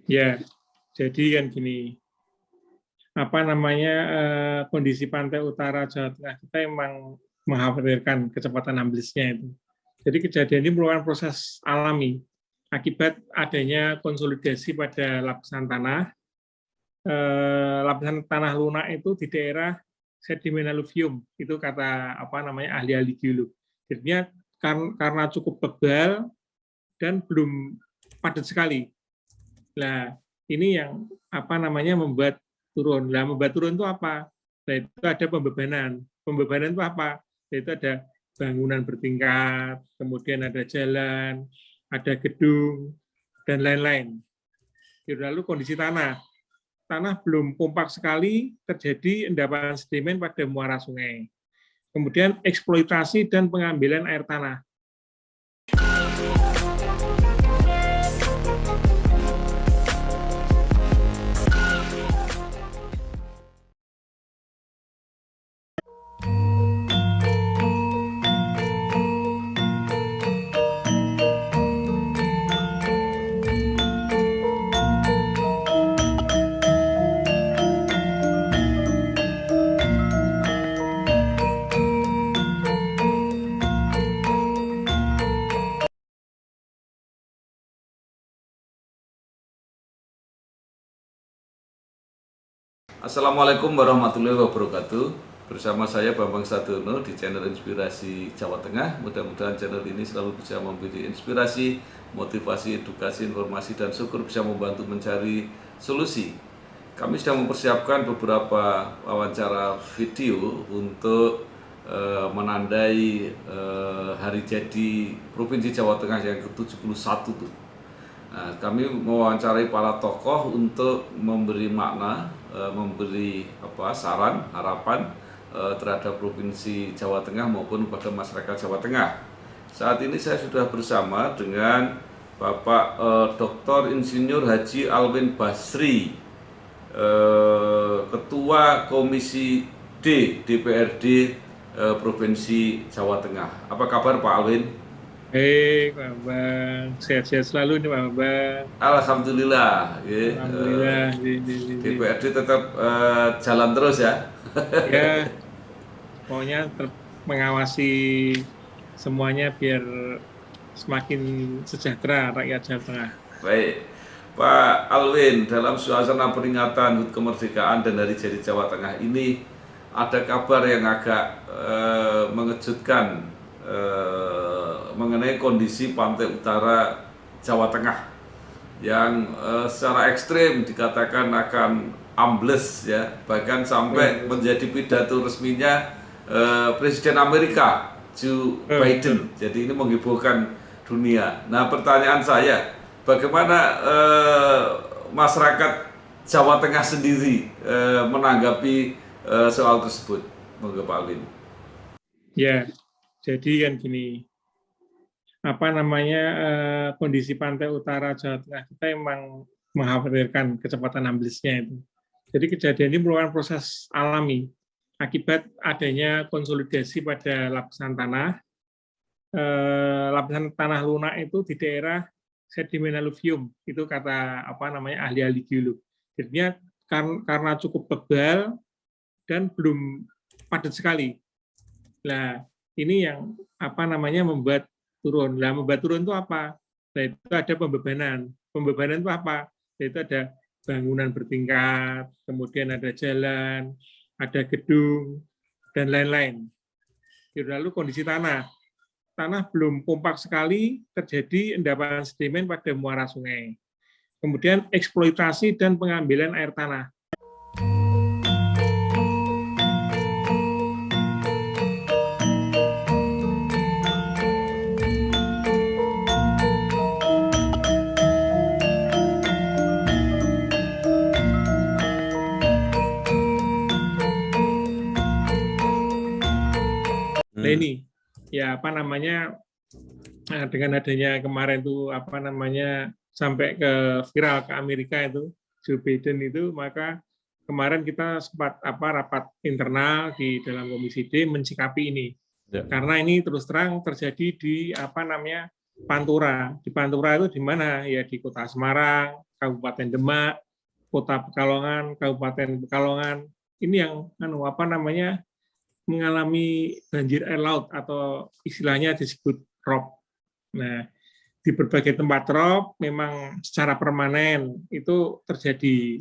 Ya, jadi kan gini, kondisi pantai utara Jawa Tengah kita emang mengkhawatirkan kecepatan amblesnya itu. Jadi kejadian ini merupakan proses alami akibat adanya konsolidasi pada lapisan tanah. Lapisan tanah lunak itu di daerah sedimen aluvium, itu kata ahli-ahli geolog. Jadinya karena cukup tebal dan belum padat sekali. Nah, ini yang membuat turun. Nah, membuat turun itu apa? Nah, itu ada pembebanan. Pembebanan itu apa? Itu ada bangunan bertingkat, kemudian ada jalan, ada gedung, dan lain-lain. Lalu kondisi tanah. Tanah belum kompak sekali, terjadi endapan sedimen pada muara sungai. Kemudian eksploitasi dan pengambilan air tanah. Assalamualaikum warahmatullahi wabarakatuh. Bersama saya Bambang Sadono di channel Inspirasi Jawa Tengah. Mudah-mudahan channel ini selalu bisa memberi inspirasi, motivasi, edukasi, informasi, dan syukur bisa membantu mencari solusi. Kami sedang mempersiapkan beberapa wawancara video untuk menandai hari jadi Provinsi Jawa Tengah yang ke-71 tuh. Nah, kami mewawancarai para tokoh untuk memberi makna, memberi saran, harapan terhadap Provinsi Jawa Tengah maupun pada masyarakat Jawa Tengah. Saat ini saya sudah bersama dengan Bapak Dr. Insinyur Haji Alwin Basri, Ketua Komisi D DPRD Provinsi Jawa Tengah. Apa kabar Pak Alwin? Pak Bambang, sehat-sehat selalu nih Pak Bambang. Alhamdulillah. Alhamdulillah. DPRD tetap jalan terus ya. Ya, pokoknya mengawasi semuanya biar semakin sejahtera rakyat Jawa Tengah. Baik, Pak Alwin, dalam suasana peringatan HUT kemerdekaan dan Hari Jadi Jawa Tengah ini ada kabar yang agak mengejutkan mengenai kondisi pantai utara Jawa Tengah yang secara ekstrim dikatakan akan ambles ya, bahkan sampai menjadi pidato resminya Presiden Amerika Joe Biden. Jadi ini menghebohkan dunia. Nah, pertanyaan saya, bagaimana masyarakat Jawa Tengah sendiri menanggapi soal tersebut, Pak Alwin? Ya, jadi kan gini, kondisi pantai utara Jawa Tengah kita emang mengkhawatirkan kecepatan amblesnya itu. Jadi kejadian ini merupakan proses alami akibat adanya konsolidasi pada lapisan tanah. Lapisan tanah lunak itu di daerah sedimen aluvium, itu kata ahli-ahli geolog. Jadinya karena cukup tebal dan belum padat sekali. Nah, ini yang membuat turun. Nah, membuat turun itu apa? Nah, itu ada pembebanan. Pembebanan itu apa? Nah, itu ada bangunan bertingkat, kemudian ada jalan, ada gedung, dan lain-lain. Lalu kondisi tanah. Tanah belum kompak sekali, terjadi endapan sedimen pada muara sungai. Kemudian eksploitasi dan pengambilan air tanah. Nah ini, ya dengan adanya kemarin tuh sampai ke viral ke Amerika itu Joe Biden itu, maka kemarin kita sempat rapat internal di dalam Komisi D mensikapi ini. Ya. Karena ini terus terang terjadi di Pantura. Di Pantura itu di mana? Ya di Kota Semarang, Kabupaten Demak, Kota Pekalongan, Kabupaten Pekalongan, ini yang mengalami banjir air laut atau istilahnya disebut ROB. Nah, di berbagai tempat ROB memang secara permanen itu terjadi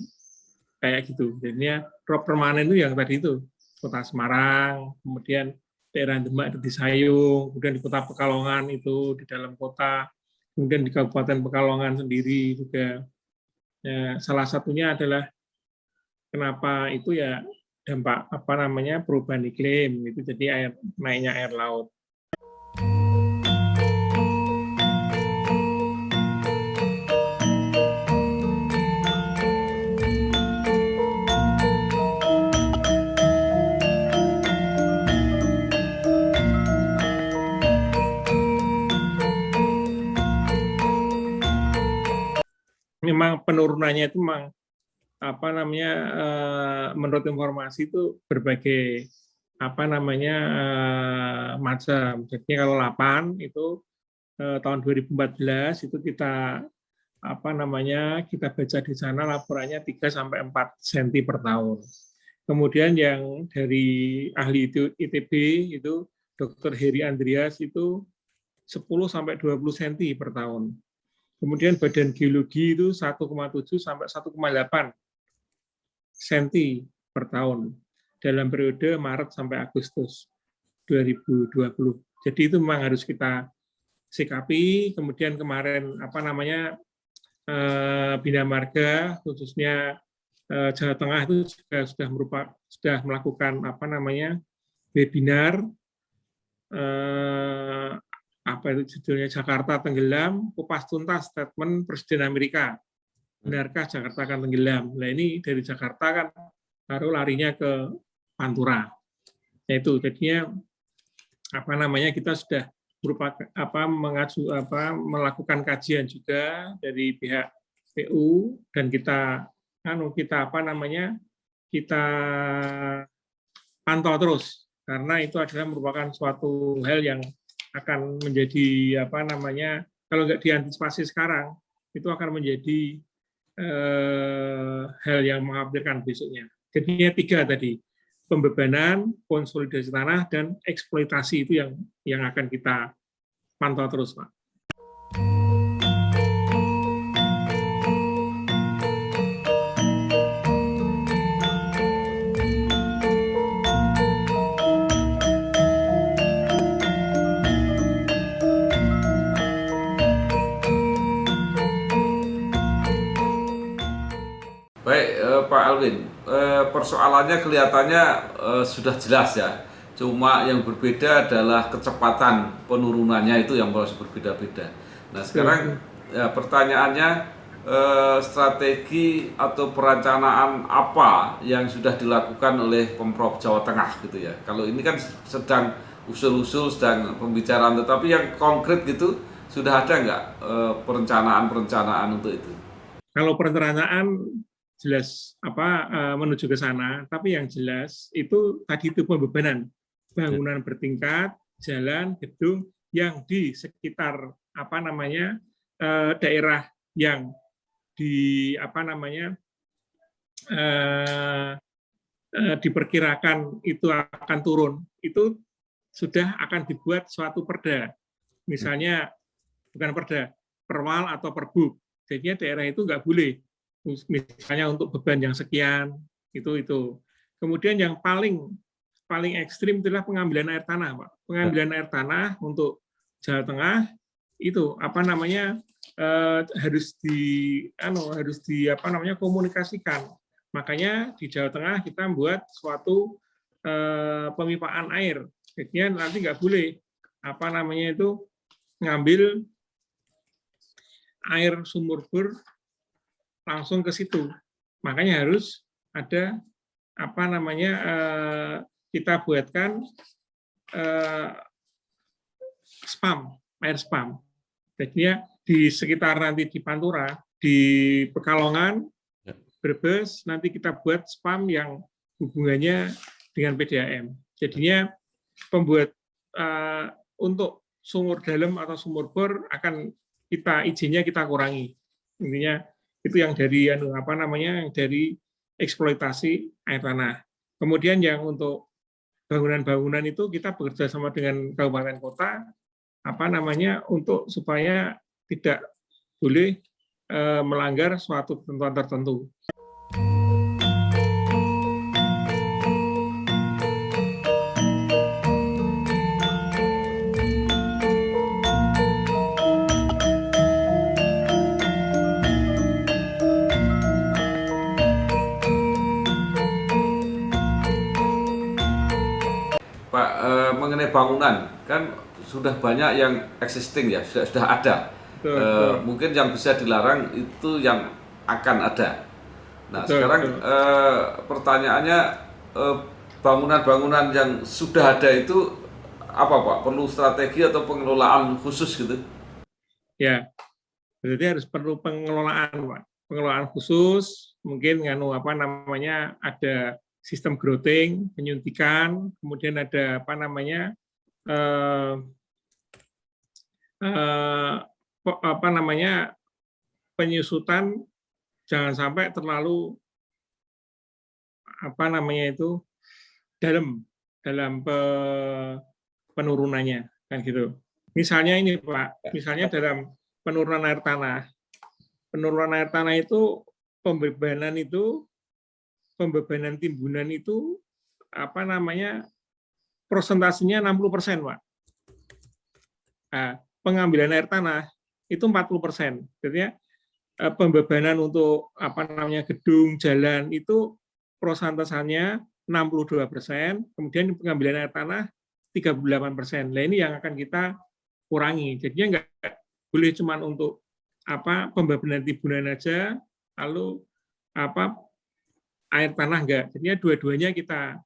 kayak gitu. Jadinya ROB permanen itu yang tadi itu, Kota Semarang, kemudian daerah Demak di Sayung, kemudian di Kota Pekalongan itu di dalam kota, kemudian di Kabupaten Pekalongan sendiri juga. Ya, salah satunya adalah kenapa itu ya dampak perubahan iklim itu, jadi naiknya air laut. Memang penurunannya itu memang menurut informasi itu berbagai macam. Jadi kalau 8 itu tahun 2014 itu kita kita baca di sana laporannya 3 sampai 4 cm per tahun. Kemudian yang dari ahli ITB itu Dr. Heri Andreas itu 10 sampai 20 cm per tahun. Kemudian Badan Geologi itu 1,7 sampai 1,8 cm per tahun dalam periode Maret sampai Agustus 2020. Jadi itu memang harus kita sikapi. Kemudian kemarin Bina Marga khususnya Jawa Tengah itu juga sudah melakukan webinar itu judulnya Jakarta Tenggelam, kupas tuntas statement Presiden Amerika. Benarkah Jakarta akan tenggelam? Nah ini dari Jakarta kan baru larinya ke Pantura. Yaitu jadinya kita sudah melakukan kajian juga dari pihak PU dan kita pantau terus karena itu adalah merupakan suatu hal yang akan menjadi kalau nggak diantisipasi sekarang itu akan menjadi hal yang mengkhawatirkan besoknya. Jadinya 3 tadi, pembebanan, konsolidasi tanah, dan eksploitasi itu yang akan kita pantau terus, Pak. Baik, Pak Alwin, persoalannya kelihatannya sudah jelas ya. Cuma yang berbeda adalah kecepatan penurunannya itu yang harus berbeda-beda. Nah sekarang ya, pertanyaannya strategi atau perencanaan apa yang sudah dilakukan oleh Pemprov Jawa Tengah gitu ya. Kalau ini kan sedang usul-usul, sedang pembicaraan, tetapi yang konkret gitu sudah ada nggak perencanaan untuk itu? Kalau perencanaan jelas menuju ke sana, tapi yang jelas itu tadi itu pembebanan bangunan bertingkat, jalan, gedung yang di sekitar daerah yang diperkirakan itu akan turun, itu sudah akan dibuat suatu perda, misalnya bukan perda, perwal atau perbuk. Jadinya daerah itu nggak boleh, misalnya untuk beban yang sekian, itu. Kemudian yang paling ekstrim adalah pengambilan air tanah, Pak. Pengambilan air tanah untuk Jawa Tengah itu harus komunikasikan. Makanya di Jawa Tengah kita membuat suatu pemipaan air. Jadinya nanti nggak boleh ngambil air sumur bor langsung ke situ. Makanya harus ada kita buatkan air spam. Jadinya di sekitar nanti di Pantura, di Pekalongan, Brebes, nanti kita buat spam yang hubungannya dengan PDAM. Jadinya untuk sumur dalam atau sumur bor akan izinnya kita kurangi. Intinya Itu yang dari apa namanya, yang dari eksploitasi air tanah. Kemudian yang untuk bangunan-bangunan itu kita bekerja sama dengan kabupaten kota apa namanya untuk supaya tidak boleh melanggar suatu ketentuan tertentu. Pak, mengenai bangunan kan sudah banyak yang existing ya, sudah ada. Betul, betul. Mungkin yang bisa dilarang itu yang akan ada. Nah, Betul, sekarang betul. pertanyaannya, bangunan-bangunan yang sudah ada itu apa Pak? Perlu strategi atau pengelolaan khusus gitu? Ya, berarti harus perlu pengelolaan, Pak. Pengelolaan khusus, mungkin apa namanya ada sistem grouting, penyuntikan, kemudian ada apa namanya apa namanya penyusutan, jangan sampai terlalu apa namanya itu dalam penurunannya, kan gitu. Misalnya ini Pak, misalnya dalam penurunan air tanah itu pembebanan timbunan itu apa namanya persentasenya 60%, Pak. Nah, pengambilan air tanah itu 40%. Jadi pembebanan untuk apa namanya gedung, jalan itu prosentasenya 62%, kemudian pengambilan air tanah 38%. Nah, ini yang akan kita kurangi. Jadinya nggak boleh cuma untuk apa pembebanan timbunan aja, lalu apa air tanah enggak. Jadinya dua-duanya kita,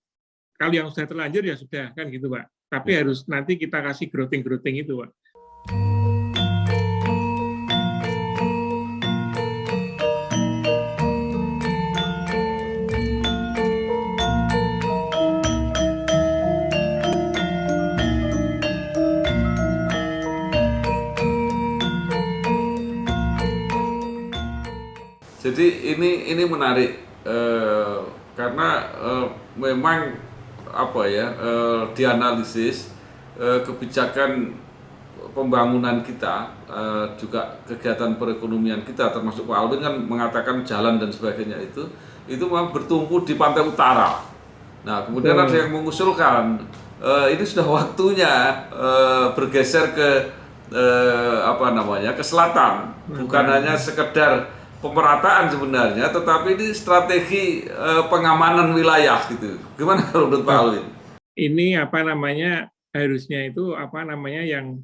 kalau yang sudah terlanjur ya sudah, kan gitu Pak. Tapi harus nanti kita kasih grouting itu Pak. Jadi ini menarik karena memang apa ya dianalisis kebijakan pembangunan kita juga kegiatan perekonomian kita termasuk Pak Alvin kan mengatakan jalan dan sebagainya itu memang bertumpu di pantai utara. Nah kemudian ada yang mengusulkan ini sudah waktunya bergeser ke apa namanya ke selatan, bukan hanya sekedar pemerataan sebenarnya, tetapi ini strategi pengamanan wilayah gitu. Gimana kalau menurut Pak Alvin? Ini apa namanya harusnya itu apa namanya yang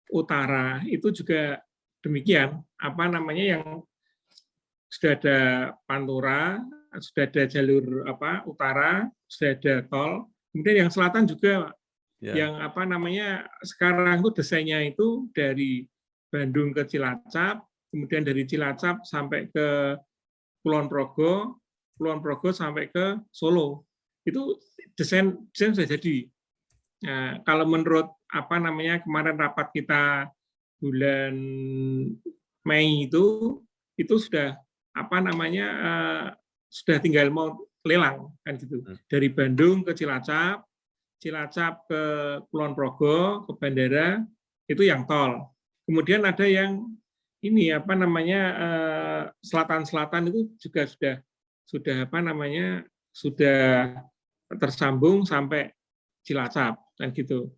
utara itu juga demikian, apa namanya yang sudah ada pantura, sudah ada jalur apa utara, sudah ada tol. Kemudian yang selatan juga yang apa namanya sekarang itu desainnya itu dari Bandung ke Cilacap, kemudian dari Cilacap sampai ke Kulon Progo sampai ke Solo. Itu desain sudah jadi. Nah, kalau menurut apa namanya kemarin rapat kita bulan Mei itu sudah apa namanya sudah tinggal mau lelang kan gitu. Dari Bandung ke Cilacap ke Kulon Progo ke bandara itu yang tol. Kemudian ada yang ini apa namanya selatan-selatan itu juga sudah apa namanya sudah tersambung sampai Cilacap kan gitu.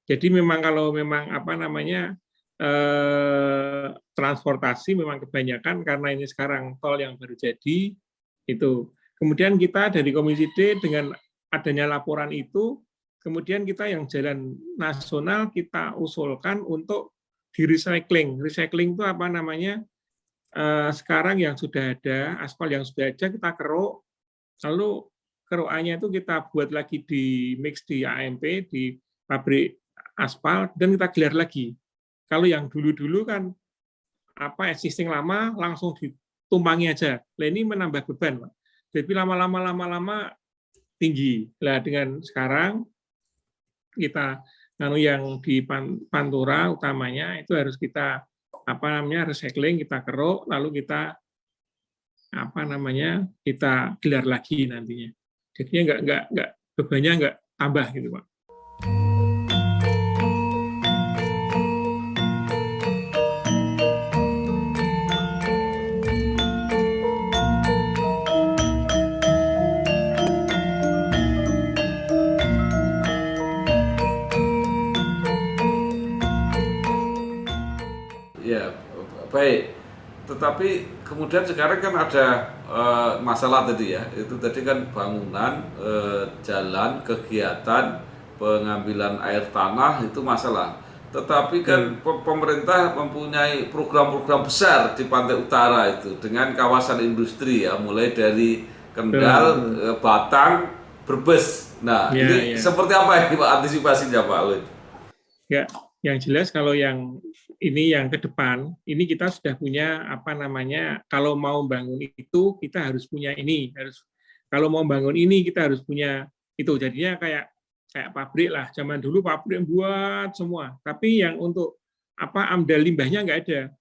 Jadi memang kalau memang apa namanya transportasi memang kebanyakan karena ini sekarang tol yang baru jadi itu. Kemudian kita dari Komisi D dengan adanya laporan itu, kemudian kita yang jalan nasional kita usulkan untuk di recycling. Recycling itu apa namanya? Sekarang yang sudah ada, aspal yang sudah ada kita keruk, lalu kerukannya itu kita buat lagi di mix di AMP, di pabrik aspal, dan kita gelar lagi. Kalau yang dulu-dulu kan apa existing lama langsung ditumpangi aja. Nah, ini menambah beban, Pak. Jadi lama-lama tinggi. Nah, dengan sekarang kita yang di Pantura utamanya itu harus kita recycling, kita keruk, lalu kita kita gelar lagi nantinya. Jadinya nggak bebannya nggak tambah gitu, Pak. Ya, baik. Tetapi kemudian sekarang kan ada masalah tadi ya. Itu tadi kan bangunan, jalan, kegiatan, pengambilan air tanah itu masalah. Tetapi kan pemerintah mempunyai program-program besar di pantai utara itu dengan kawasan industri ya, mulai dari Kendal, Batang, Brebes. Nah, ini seperti apa ini Pak antisipasinya Pak Alwin? Ya, yang jelas kalau yang ini yang ke depan, ini kita sudah punya kalau mau bangun itu kita harus punya ini, kalau mau bangun ini kita harus punya itu. Jadinya kayak pabrik lah. Zaman dulu pabrik buat semua, tapi yang untuk AMDAL limbahnya nggak ada.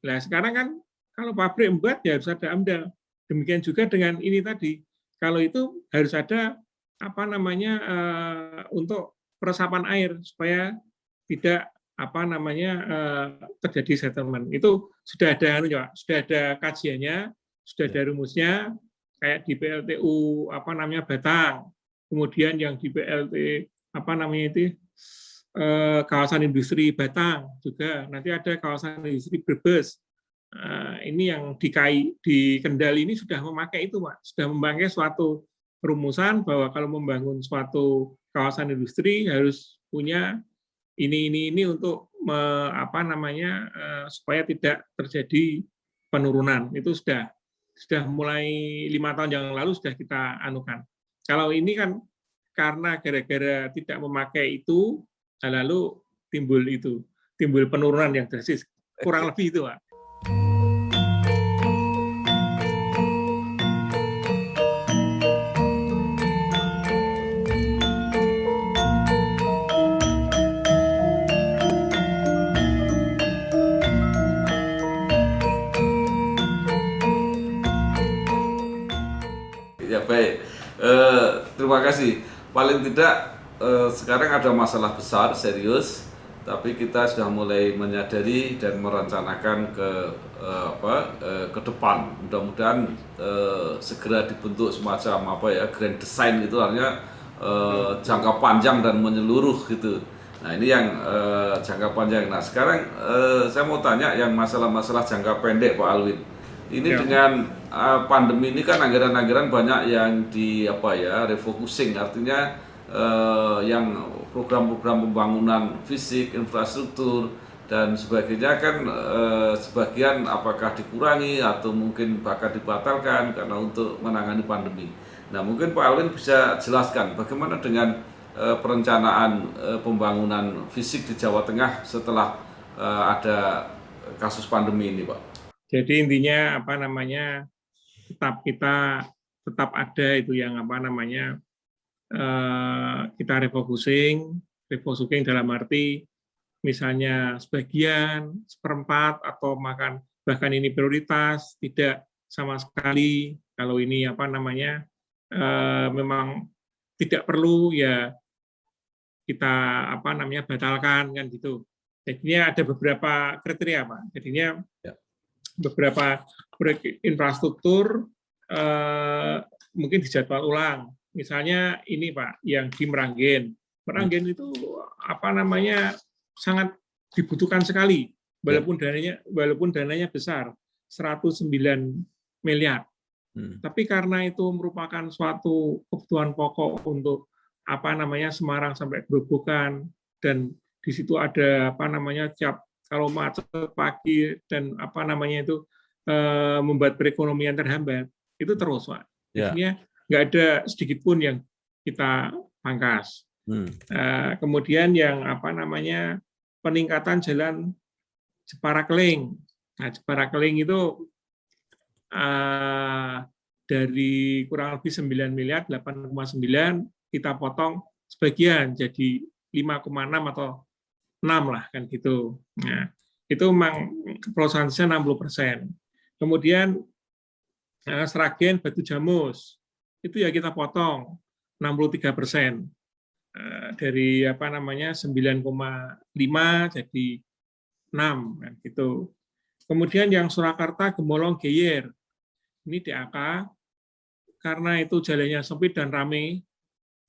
Nah, sekarang kan kalau pabrik buat ya harus ada AMDAL. Demikian juga dengan ini tadi. Kalau itu harus ada untuk peresapan air supaya tidak terjadi settlement. Itu sudah ada kajiannya, sudah ada rumusnya, kayak di PLTU Batang, kemudian yang di PLT kawasan industri Batang juga, nanti ada kawasan industri Brebes. Ini yang di Kendal ini sudah memakai itu, Pak. Sudah memakai suatu rumusan bahwa kalau membangun suatu kawasan industri harus punya ini untuk supaya tidak terjadi penurunan. Itu sudah mulai 5 tahun yang lalu sudah kita anukan. Kalau ini kan karena gara-gara tidak memakai itu, lalu timbul penurunan yang drastis. Kurang lebih itu, Pak. Ya baik, terima kasih. Paling tidak sekarang ada masalah besar, serius, tapi kita sudah mulai menyadari dan merencanakan ke depan. Mudah-mudahan segera dibentuk semacam grand design itu, artinya jangka panjang dan menyeluruh gitu. Nah ini yang jangka panjang. Nah sekarang saya mau tanya yang masalah-masalah jangka pendek Pak Alwin. Ini dengan pandemi ini kan anggaran-anggaran banyak yang refocusing, artinya yang program-program pembangunan fisik, infrastruktur dan sebagainya kan sebagian apakah dikurangi atau mungkin bahkan dibatalkan karena untuk menangani pandemi. Nah mungkin Pak Alwin bisa jelaskan bagaimana dengan perencanaan pembangunan fisik di Jawa Tengah setelah ada kasus pandemi ini, Pak. Jadi intinya tetap ada itu yang kita refocusing dalam arti misalnya sebagian, seperempat atau bahkan ini prioritas, tidak sama sekali. Kalau ini memang tidak perlu ya kita batalkan kan gitu. Jadinya ada beberapa kriteria, Pak. Jadinya beberapa proyek infrastruktur mungkin dijadwal ulang. Misalnya ini Pak, yang di Meranggen. Meranggen itu sangat dibutuhkan sekali, walaupun dananya besar, 109 miliar. Tapi karena itu merupakan suatu kebutuhan pokok untuk Semarang sampai Grobogan, dan di situ ada kalau macet pagi dan membuat perekonomian terhambat, itu terus Pak. Jadinya nggak ada sedikit pun yang kita pangkas. Kemudian yang peningkatan jalan Jepara Keling. Nah, Jepara Keling itu dari kurang lebih 9 miliar, 8,9 kita potong sebagian jadi 5,6 atau 6 lah kan gitu. Nah, Itu memang prosentase 60%. Kemudian Sragen Batu Jamus itu ya kita potong 63%. Dari 9,5 jadi 6 kan gitu. Kemudian yang Surakarta Gemolong Geyer ini DAK karena itu jalannya sempit dan ramai.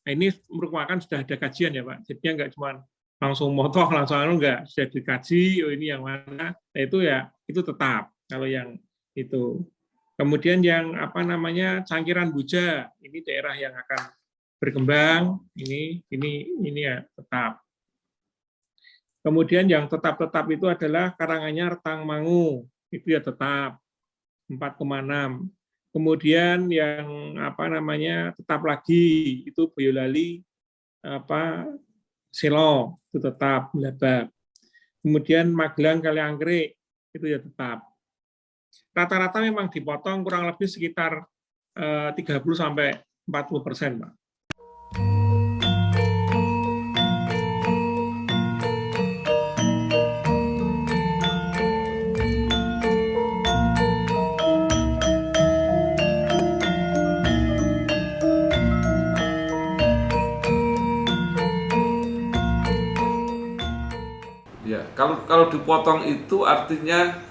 Nah, ini merupakan sudah ada kajian ya Pak. Jadinya nggak cuma langsung motoh langsung enggak, sudah dikaji oh ini yang mana. Nah, itu ya itu tetap kalau yang itu. Kemudian yang Cangkiran Buja ini daerah yang akan berkembang ini ya tetap. Kemudian yang tetap itu adalah Karanganyar Tangmangu itu ya tetap 4,6. Kemudian yang tetap lagi itu Boyolali Selo itu tetap Blabak. Kemudian Magelang Kaliangkrik itu ya tetap. Rata-rata memang dipotong kurang lebih sekitar 30-40%, Pak. Ya, kalau dipotong itu artinya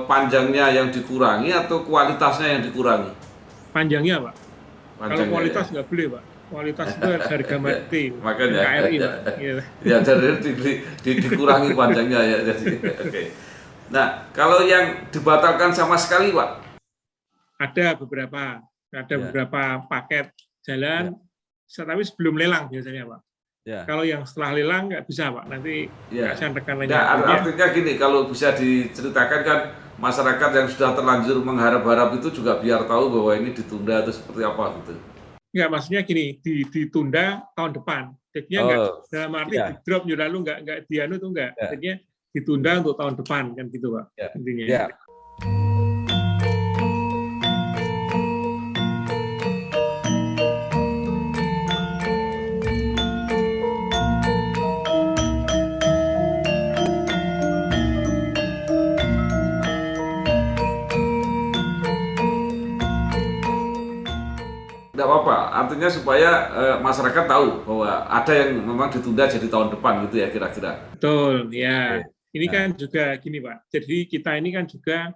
panjangnya yang dikurangi atau kualitasnya yang dikurangi? Panjangnya, Pak. Kalau kualitas Ya. nggak boleh, Pak. Kualitas itu harga mati. Makanya KRI, Pak. Ya, jadi dikurangi panjangnya ya. Jadi, oke. Nah, kalau yang dibatalkan sama sekali, Pak? Ada beberapa paket jalan, tapi sebelum lelang biasanya, Pak. Ya. Kalau yang setelah lelang nggak bisa, Pak. Nanti kasihan rekan-rekan. Artinya gini, kalau bisa diceritakan kan masyarakat yang sudah terlanjur mengharap-harap itu juga biar tahu bahwa ini ditunda atau seperti apa gitu. Enggak, maksudnya gini, ditunda tahun depan. Jadinya enggak dalam arti di drop lalu enggak dianu itu enggak. Jadinya ditunda untuk tahun depan kan gitu, Pak. Intinya. Ya. Tidak apa-apa, artinya supaya masyarakat tahu bahwa ada yang memang ditunda jadi tahun depan gitu ya kira-kira. Betul, ya. Ini kan juga gini Pak, jadi kita ini kan juga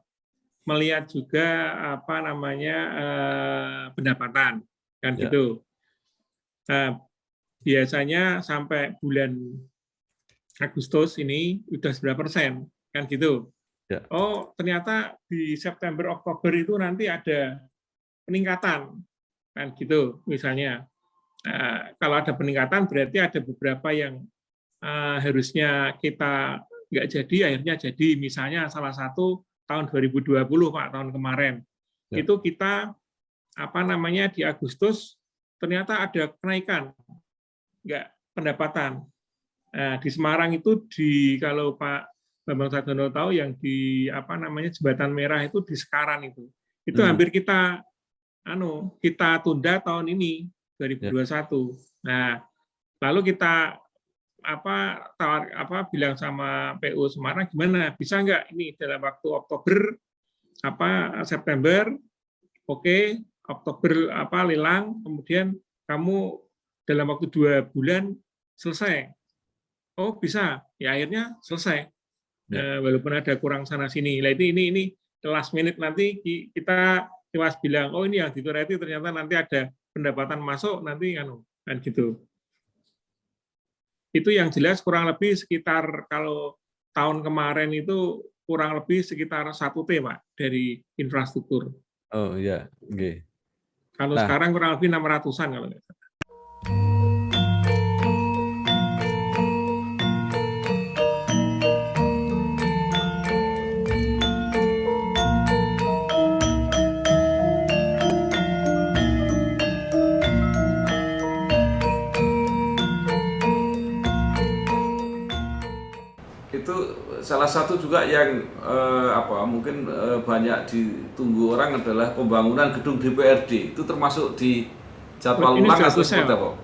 melihat juga pendapatan kan gitu. Biasanya sampai bulan Agustus ini udah berapa persen kan gitu. Oh ternyata di September Oktober itu nanti ada peningkatan kan gitu misalnya. Kalau ada peningkatan berarti ada beberapa yang harusnya kita nggak jadi akhirnya jadi, misalnya salah satu tahun 2020 Pak, tahun kemarin itu kita di Agustus ternyata ada kenaikan nggak pendapatan. Di Semarang itu kalau Pak Bambang Sadono tahu yang di Jembatan Merah itu di Sekaran itu hampir kita tunda tahun ini 2021. Nah, lalu kita bilang sama PU Semarang gimana? Bisa nggak ini dalam waktu Oktober September oke, Oktober lelang, kemudian kamu dalam waktu 2 bulan selesai. Oh, bisa. Ya akhirnya selesai. Walaupun ada kurang sana sini. Nah, ini last minute nanti kita Mas bilang, oh ini yang ditureti ternyata nanti ada pendapatan masuk nanti kan gitu. Itu yang jelas kurang lebih sekitar kalau tahun kemarin itu kurang lebih sekitar 1 T Pak dari infrastruktur. Oh iya, oke. Kalau sekarang kurang lebih 600-an kalau nggak salah. Itu salah satu juga yang mungkin banyak ditunggu orang adalah pembangunan gedung DPRD. Itu termasuk di jadwal ulang atau seperti apa?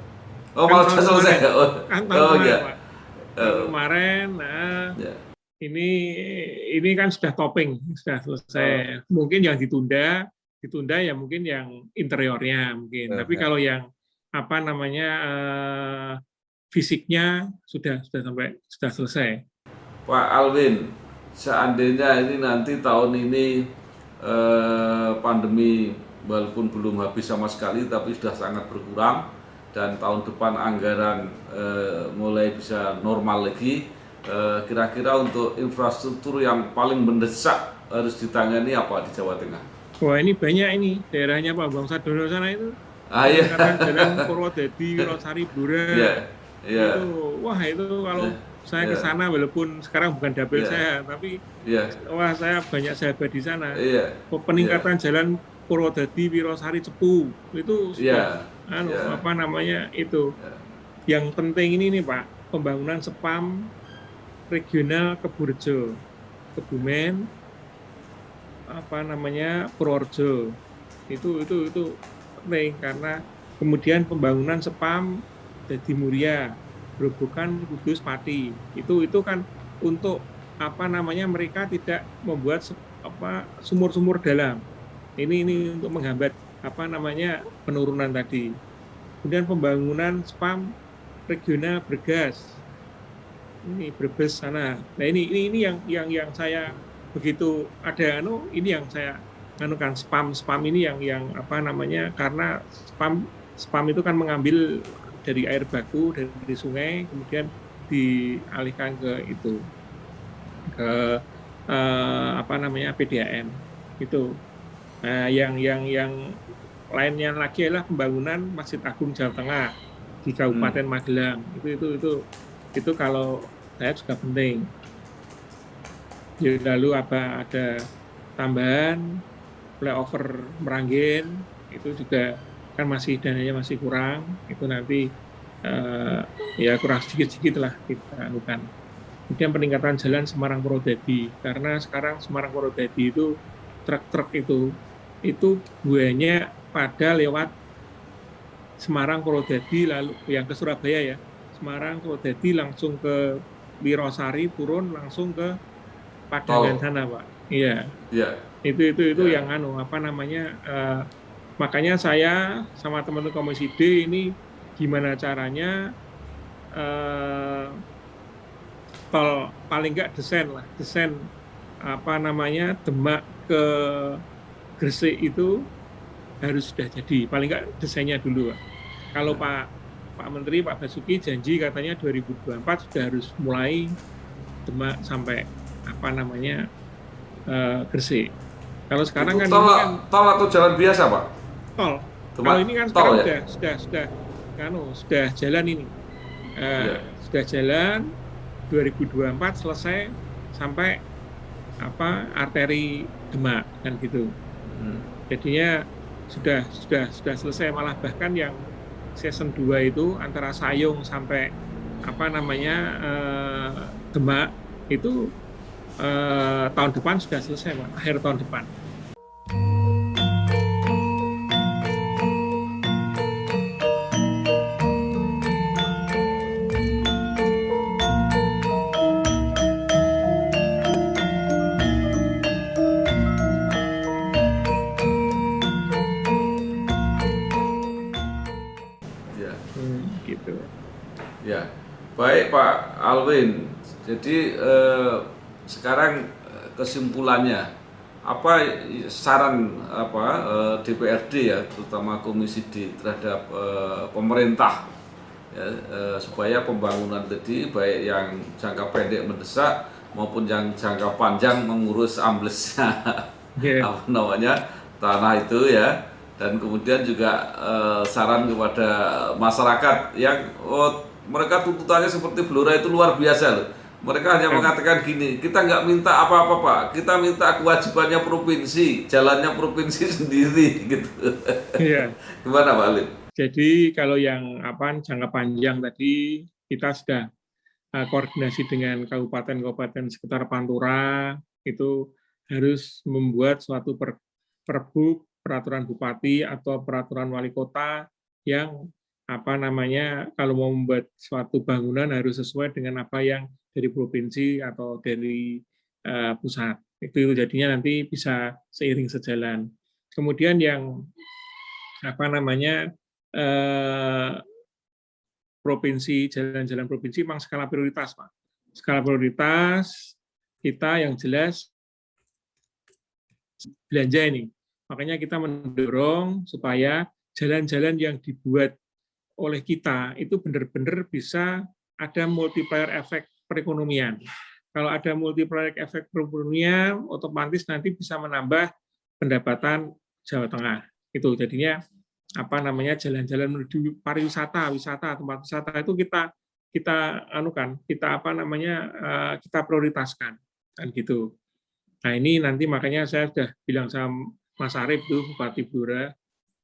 Oh, malah sudah selesai. Oh iya. kemarin. Nah, Ya. ini kan sudah topping, sudah selesai. Mungkin yang ditunda ya mungkin yang interiornya mungkin. Tapi kalau yang apa namanya fisiknya sudah selesai. Pak Alwin, seandainya ini nanti tahun ini pandemi walaupun belum habis sama sekali tapi sudah sangat berkurang dan tahun depan anggaran mulai bisa normal lagi, kira-kira untuk infrastruktur yang paling mendesak harus ditangani apa di Jawa Tengah? Wah, ini banyak ini daerahnya Pak Bang Sadono sana itu. Iya. Jalan Purwodadi, Wirosari, Blora. Iya. Wah itu kalau saya ke sana walaupun sekarang bukan dapil saya, tapi wah saya banyak sahabat di sana. Peningkatan jalan Purwodadi, Wirosari, Cepu itu sudah apa namanya itu. Yang penting ini nih Pak, pembangunan spam regional Keburejo, Kebumen, apa namanya Purworejo. Itu penting karena kemudian pembangunan spam Dadi Muria, Grobogan, Kudus, Pati. Itu kan untuk apa namanya mereka tidak membuat sumur-sumur dalam. Ini untuk menghambat apa namanya penurunan tadi. Kemudian pembangunan spam regional Bergas. Ini Brebes sana. Nah, ini yang saya begitu ada ini yang saya kan spam ini yang apa namanya karena spam itu kan mengambil dari air baku dari sungai kemudian dialihkan ke itu ke apa namanya PDAM itu. Nah, yang lainnya lagi adalah pembangunan Masjid Agung Jawa Tengah di Kabupaten Magelang. Itu kalau saya juga penting. Lalu ada tambahan flyover Meranggen itu juga kan dananya masih kurang, itu nanti ya kurang sedikit lah kita lakukan. Kemudian peningkatan jalan Semarang Purwodadi karena sekarang Semarang Purwodadi itu truk-truk itu buahnya pada lewat Semarang Purwodadi lalu yang ke Surabaya ya, Semarang Purwodadi langsung ke Wirosari turun langsung ke Padangan sana Pak. Iya. Itu yang apa namanya makanya saya sama teman-teman Komisi D ini gimana caranya tol paling enggak desain apa namanya Demak ke Gresik itu harus sudah jadi, paling enggak desainnya dulu Pak. Kalau Pak Menteri Pak Basuki janji katanya 2024 sudah harus mulai Demak sampai apa namanya Gresik. Kalau sekarang itu kan tol atau jalan biasa Pak? Tol. Demak, kalau ini kan tol, sekarang ya? sudah jalan ini. Sudah jalan 2024 selesai sampai apa arteri Demak kan gitu. Jadinya sudah selesai, malah bahkan yang season 2 itu antara Sayung sampai apa namanya Demak itu tahun depan sudah selesai Pak, akhir tahun depan. Gitu. Ya, baik Pak Alwin. Jadi sekarang kesimpulannya apa saran DPRD ya, terutama Komisi D terhadap pemerintah ya, supaya pembangunan tadi baik yang jangka pendek mendesak maupun yang jangka panjang mengurus amblesnya apa namanya tanah itu ya, dan kemudian juga saran kepada masyarakat yang mereka tuntutannya seperti Blora itu luar biasa loh. Mereka hanya mengatakan gini, kita nggak minta apa-apa Pak, kita minta kewajibannya provinsi, jalannya provinsi sendiri gitu. Iya. Gimana Pak Alin? Jadi kalau yang jangka panjang tadi kita sudah koordinasi dengan kabupaten-kabupaten sekitar Pantura itu harus membuat suatu perbu, peraturan bupati atau peraturan wali kota yang apa namanya, kalau mau membuat suatu bangunan harus sesuai dengan apa yang dari provinsi atau dari pusat. Itu jadinya nanti bisa seiring sejalan. Kemudian yang apa namanya, provinsi, jalan-jalan provinsi memang skala prioritas, Pak. Skala prioritas kita yang jelas belanja ini. Makanya kita mendorong supaya jalan-jalan yang dibuat oleh kita itu benar-benar bisa ada multiplier efek perekonomian. Kalau ada multiplier efek perekonomian, otomatis nanti bisa menambah pendapatan Jawa Tengah. Itu jadinya apa namanya, jalan-jalan menuju pariwisata, tempat wisata itu kita anukan, kita apa namanya, kita prioritaskan kan gitu. Nah ini nanti makanya saya sudah bilang sama Mas Arief tuh, Bupati Blora,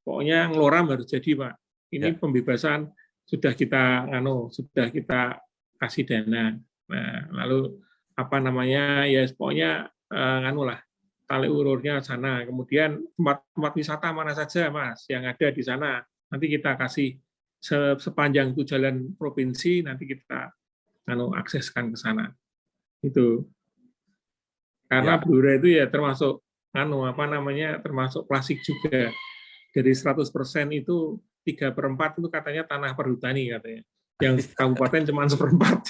pokoknya ngeloram harus jadi, Pak. Ini pembebasan sudah kita kasih dana. Nah, lalu apa namanya, ya pokoknya tali ururnya sana. Kemudian tempat wisata mana saja, Mas, yang ada di sana. Nanti kita kasih sepanjang itu jalan provinsi, nanti kita akseskan ke sana. Itu. Karena Blora itu ya termasuk termasuk klasik juga. Dari 100% itu 3/4 itu katanya tanah perhutani katanya. Yang kabupaten cuma 1/4.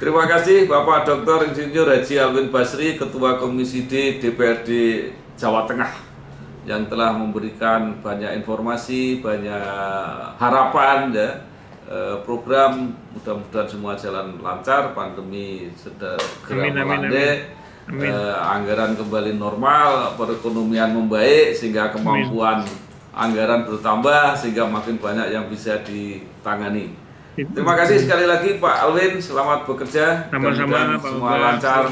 Terima kasih Bapak Dr. Insinyur Haji Alwin Basri, Ketua Komisi D DPRD Jawa Tengah, yang telah memberikan banyak informasi, banyak harapan ya, program. Mudah-mudahan semua jalan lancar, pandemi segera melandai, anggaran kembali normal, perekonomian membaik sehingga kemampuan anggaran bertambah sehingga makin banyak yang bisa ditangani. Terima kasih sekali lagi Pak Alwin, selamat bekerja. Sama-sama, semua lancar.